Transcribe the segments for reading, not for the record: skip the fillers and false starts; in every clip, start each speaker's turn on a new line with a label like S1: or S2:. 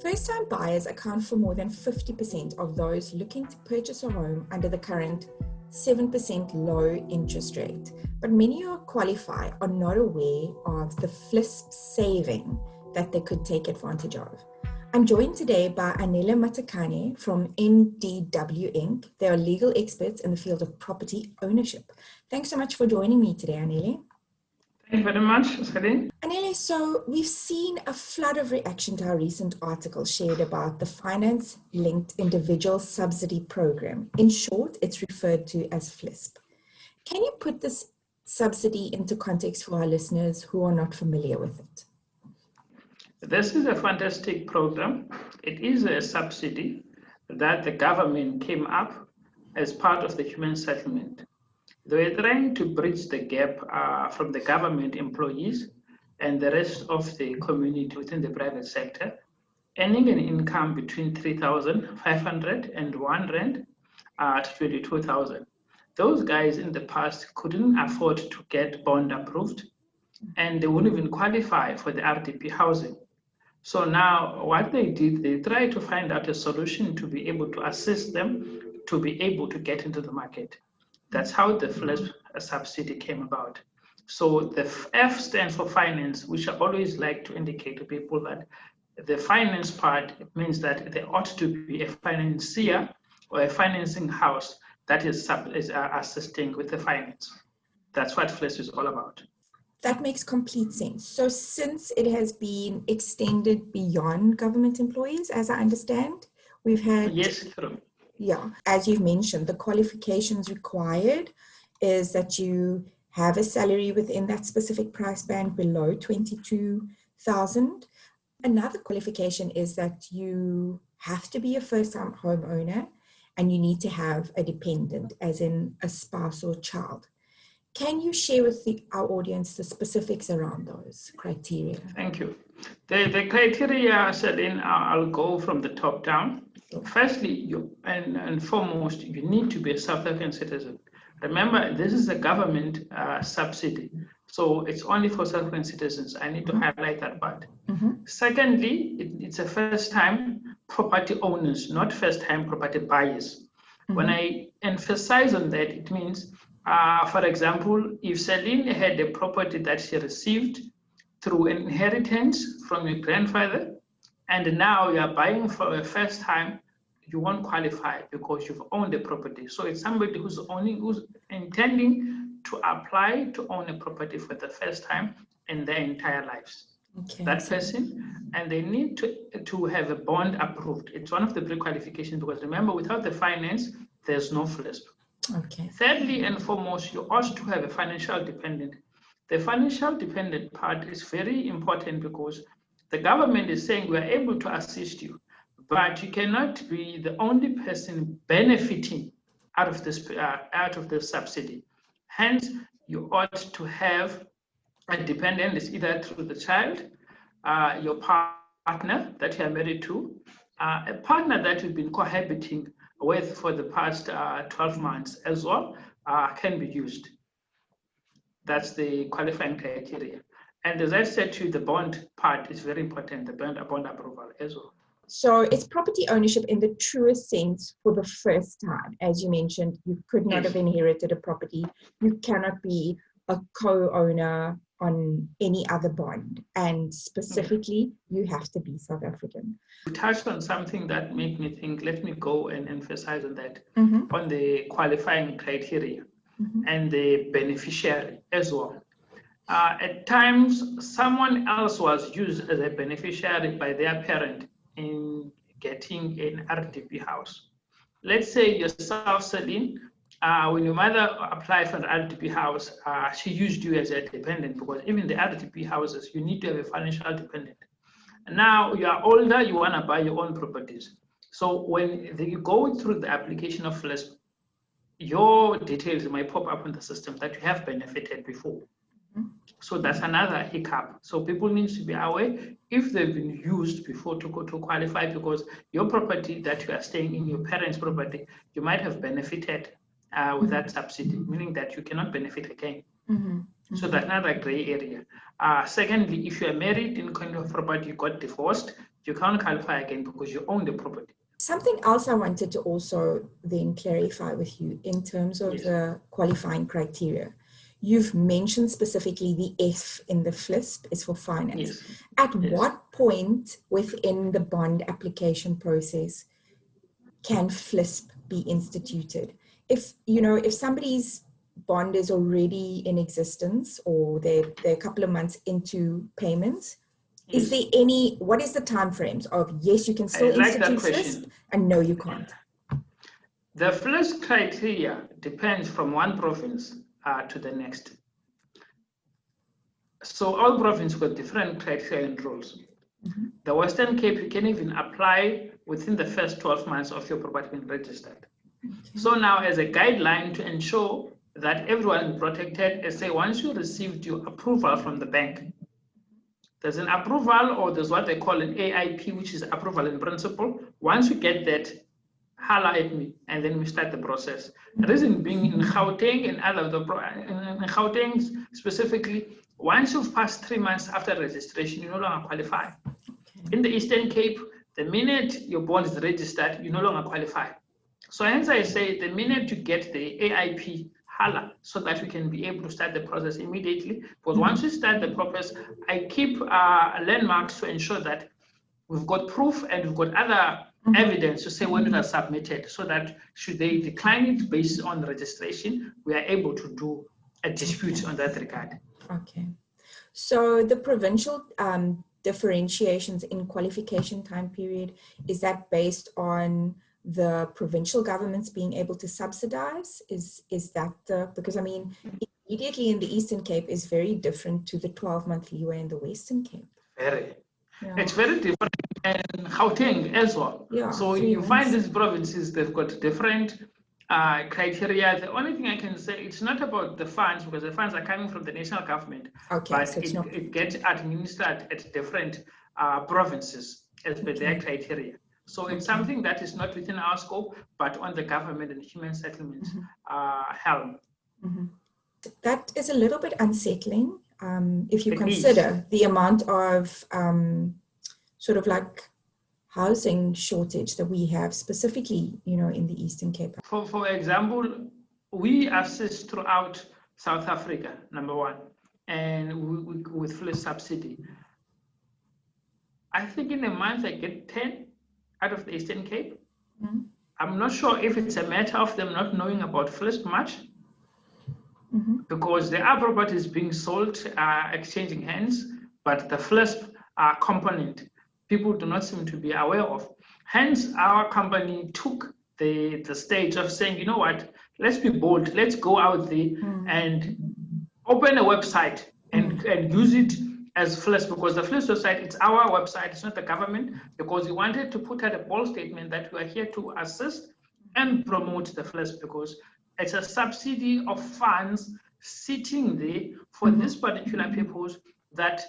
S1: First-time buyers account for more than 50% of those looking to purchase a home under the current 7% low interest rate. But many who qualify are not aware of the FLISP saving that they could take advantage of. I'm joined today by Anele Matakane from MDW Inc. They are legal experts in the field of property ownership. Thanks so much for joining me today, Anele.
S2: Thank you very much, Celine.
S1: Anele, so we've seen a flood of reaction to our recent article shared about the finance-linked individual subsidy program. In short, it's referred to as FLISP. Can you put this subsidy into context for our listeners who are not familiar with it?
S2: This is a fantastic program. It is a subsidy that the government came up as part of the human settlement. They were trying to bridge the gap from the government employees and the rest of the community within the private sector, earning an income between 3,500 and R1 to 22,000. Those guys in the past couldn't afford to get bond approved, and they wouldn't even qualify for the RDP housing. So now what they did, they tried to find out a solution to be able to assist them to be able to get into the market. That's how the FLISP subsidy came about. So the F stands for finance, which I always like to indicate to people that the finance part means that there ought to be a financier or a financing house that is assisting with the finance. That's what FLISP is all about.
S1: That makes complete sense. So since it has been extended beyond government employees, as I understand, we've had...
S2: Yes, true.
S1: Yeah, as you've mentioned, the qualifications required is that you have a salary within that specific price band below 22,000. Another qualification is that you have to be a first-time homeowner and you need to have a dependent, as in a spouse or child. Can you share with our audience the specifics around those criteria?
S2: Thank you. The criteria, Celine, I'll go from the top down. Firstly, and foremost, you need to be a South African citizen. Remember, this is a government subsidy, so it's only for South African citizens. I need to highlight that part. Secondly, it's a first-time property owners, not first-time property buyers. When I emphasize on that, it means, for example, if Celine had a property that she received through inheritance from your grandfather, and now you are buying for the first time, you won't qualify because you've owned the property. So it's somebody who's intending to apply to own a property for the first time in their entire lives. Okay. That person, and they need to have a bond approved. It's one of the pre-qualifications because remember, without the finance, there's no FLISP.
S1: Okay.
S2: Thirdly and foremost, you ought to have a financial dependent. The financial dependent part is very important because the government is saying we are able to assist you, but you cannot be the only person benefiting out of this subsidy. Hence, you ought to have a dependent, it's either through the child, your partner that you are married to, a partner that you've been cohabiting with for the past 12 months as well, can be used. That's the qualifying criteria. And as I said to you, the bond part is very important, the bond approval as well.
S1: So it's property ownership in the truest sense for the first time. As you mentioned, you could not have inherited a property. You cannot be a co-owner on any other bond. And specifically, you have to be South African.
S2: You touched on something that made me think, let me go and emphasize on that, on the qualifying criteria and the beneficiary as well. At times, someone else was used as a beneficiary by their parent in getting an RDP house. Let's say yourself, Celine, when your mother applied for an RDP house, she used you as a dependent because even the RDP houses, you need to have a financial dependent. Now you are older, you want to buy your own properties. So when you go through the application of FLISP, your details might pop up in the system that you have benefited before. So that's another hiccup. So people need to be aware if they've been used before to qualify, because your property that you are staying in, your parents' property, you might have benefited with that subsidy, meaning that you cannot benefit again. So that's another gray area. Secondly, if you are married in kind of property, you got divorced, you can't qualify again because you own the property.
S1: Something else I wanted to also then clarify with you in terms of the qualifying criteria. You've mentioned specifically the F in the FLISP is for finance. At what point within the bond application process can FLISP be instituted? If somebody's bond is already in existence or they're a couple of months into payments, is there what is the time frames of yes, you can still institute FLISP and no, you can't?
S2: The FLISP criteria depends from one province to the next. So all provinces got different criteria and rules. The Western Cape, you can even apply within the first 12 months of your property being registered. So now as a guideline to ensure that everyone is protected, is say once you received your approval from the bank, there's an approval or there's what they call an AIP, which is approval in principle. Once you get that, holla at me, and then we start the process. The reason being in Gauteng and in Gauteng specifically, once you've passed 3 months after registration, you no longer qualify. In the Eastern Cape, the minute your bond is registered, you no longer qualify. So hence I say the minute you get the AIP, holla, so that we can be able to start the process immediately. Because once we start the process, I keep landmarks to ensure that we've got proof and we've got other evidence to say when it was submitted, so that should they decline it based on registration, we are able to do a dispute on that regard.
S1: Okay. So the provincial differentiations in qualification time period, is that based on the provincial governments being able to subsidize? Is that because I mean, immediately in the Eastern Cape is very different to the 12-month leeway in the Western Cape.
S2: Very. Yeah. It's very different in Gauteng as well. Yeah, so you find these provinces, they've got different criteria. The only thing I can say, it's not about the funds because the funds are coming from the national government, but so it gets administered at different provinces as per their criteria. So it's something that is not within our scope, but on the government and human settlement helm.
S1: That is a little bit unsettling if you consider the amount of sort of like housing shortage that we have specifically, in the Eastern Cape.
S2: For example, we assist throughout South Africa, number one, and with FLISP subsidy. I think in a month I get 10 out of the Eastern Cape. I'm not sure if it's a matter of them not knowing about FLISP much, because there are properties being sold, exchanging hands, but the FLISP component, people do not seem to be aware of. Hence, our company took the stage of saying, you know what, let's be bold, let's go out there and open a website and use it as FLISP, because the FLISP website, it's our website, it's not the government, because we wanted to put out a bold statement that we are here to assist and promote the FLISP, because it's a subsidy of funds sitting there for this particular purpose that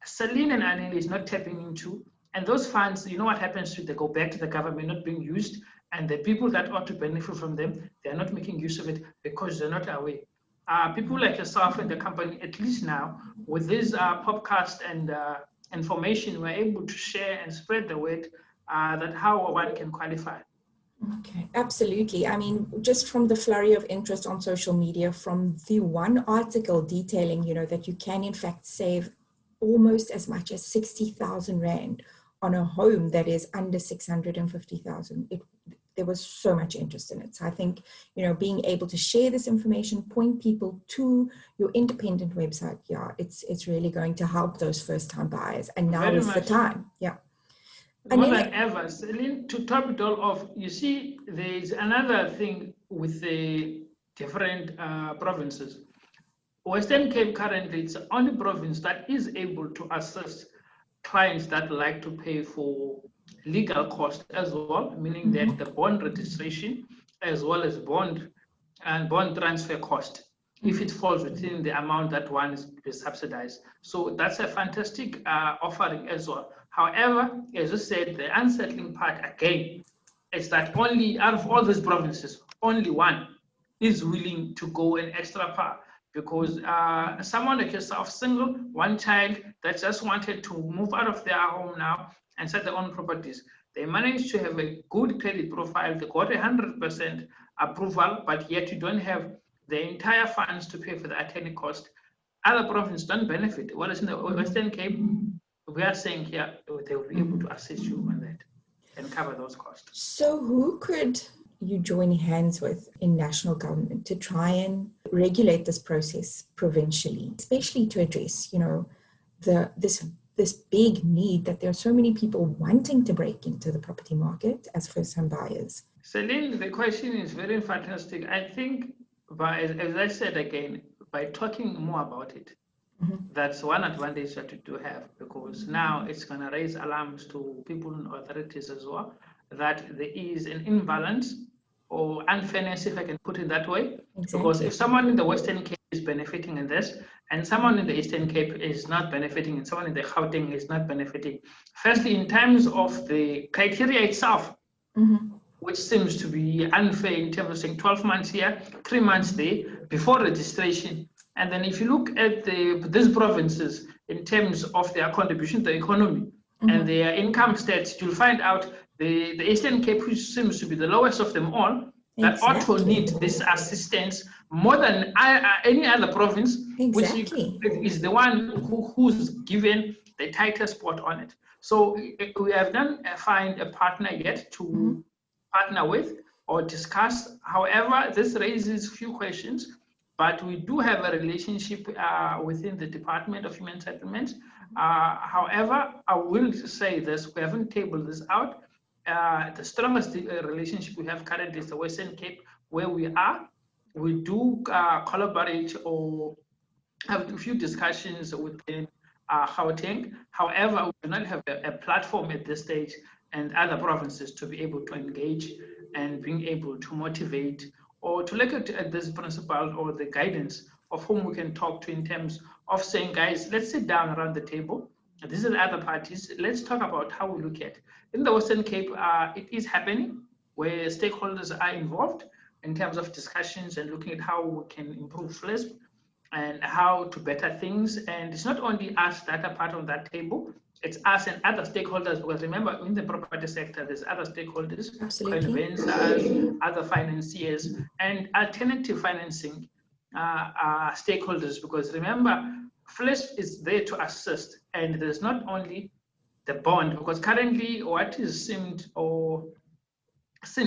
S2: Celine and Anele is not tapping into. And those funds, you know what happens to they go back to the government, not being used, and the people that ought to benefit from them, they are not making use of it because they're not aware. People like yourself and the company, at least now, with this podcast and information, we're able to share and spread the word that how one can qualify.
S1: Okay, absolutely. I mean, just from the flurry of interest on social media, from the one article detailing, that you can in fact save almost as much as 60,000 Rand on a home that is under 650,000. There was so much interest in it. So I think, being able to share this information, point people to your independent website, it's really going to help those first-time buyers. And now is the time. Yeah.
S2: More than ever, Celine, to top it all off, you see, there's another thing with the different provinces. Western Cape currently is the only province that is able to assist clients that like to pay for legal costs as well, meaning that the bond registration as well as bond transfer cost, if it falls within the amount that one is subsidized. So that's a fantastic offering as well. However, as you said, the unsettling part again is that only out of all these provinces, only one is willing to go an extra because someone like yourself, single, one child, that just wanted to move out of their home now and start their own properties. They managed to have a good credit profile. They got 100% approval, but yet you don't have the entire funds to pay for the attorney cost. Other provinces don't benefit. Well, in the Western Cape, we are saying here they will be able to assist you on that and cover those costs.
S1: So who could you join hands with in national government to try and regulate this process provincially, especially to address, this big need that there are so many people wanting to break into the property market as first-time buyers?
S2: Celine, the question is very fantastic. I think, as I said again, by talking more about it, that's one advantage that we do have, because now it's going to raise alarms to people and authorities as well, that there is an imbalance or unfairness, if I can put it that way. Exactly. Because if someone in the Western Cape is benefiting in this, and someone in the Eastern Cape is not benefiting, and someone in the Gauteng is not benefiting, firstly, in terms of the criteria itself, which seems to be unfair in terms of saying 12 months here, 3 months there, before registration. And then if you look at these provinces in terms of their contribution to the economy and their income stats, you'll find out the Eastern Cape, which seems to be the lowest of them all, that ought to need this assistance more than any other province, which is the one who's given the tighter spot on it. So we have not find a partner yet to partner with or discuss. However, this raises a few questions, but we do have a relationship within the Department of Human Settlements. However, I will say this, we haven't tabled this out. The strongest relationship we have currently is the Western Cape, where we are. We do collaborate or have a few discussions within Gauteng. However, we do not have a platform at this stage and other provinces to be able to engage and being able to motivate or to look at this principle or the guidance of whom we can talk to in terms of saying, guys, let's sit down around the table. These are the other parties. Let's talk about how we look at it. In the Western Cape, it is happening where stakeholders are involved in terms of discussions and looking at how we can improve FLISP and how to better things. And it's not only us that are part of that table, it's us and other stakeholders, because remember, in the property sector, there's other stakeholders, investors, other financiers, and alternative financing stakeholders, because remember, FLISP is there to assist, and there's not only the bond, because currently what is seen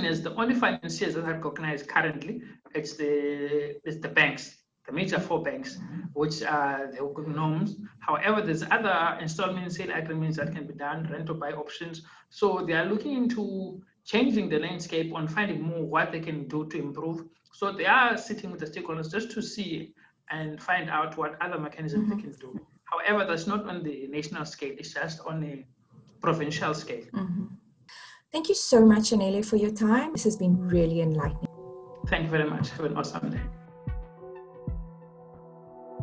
S2: as the only financiers that are recognized currently, it's the banks, the major 4 banks, which are the good norms. However, there's other installment sale agreements that can be done, rent or buy options. So they are looking into changing the landscape on finding more what they can do to improve. So they are sitting with the stakeholders just to see and find out what other mechanisms they can do. However, that's not on the national scale, it's just on a provincial scale.
S1: Thank you so much, Anele, for your time. This has been really enlightening.
S2: Thank you very much. Have an awesome day.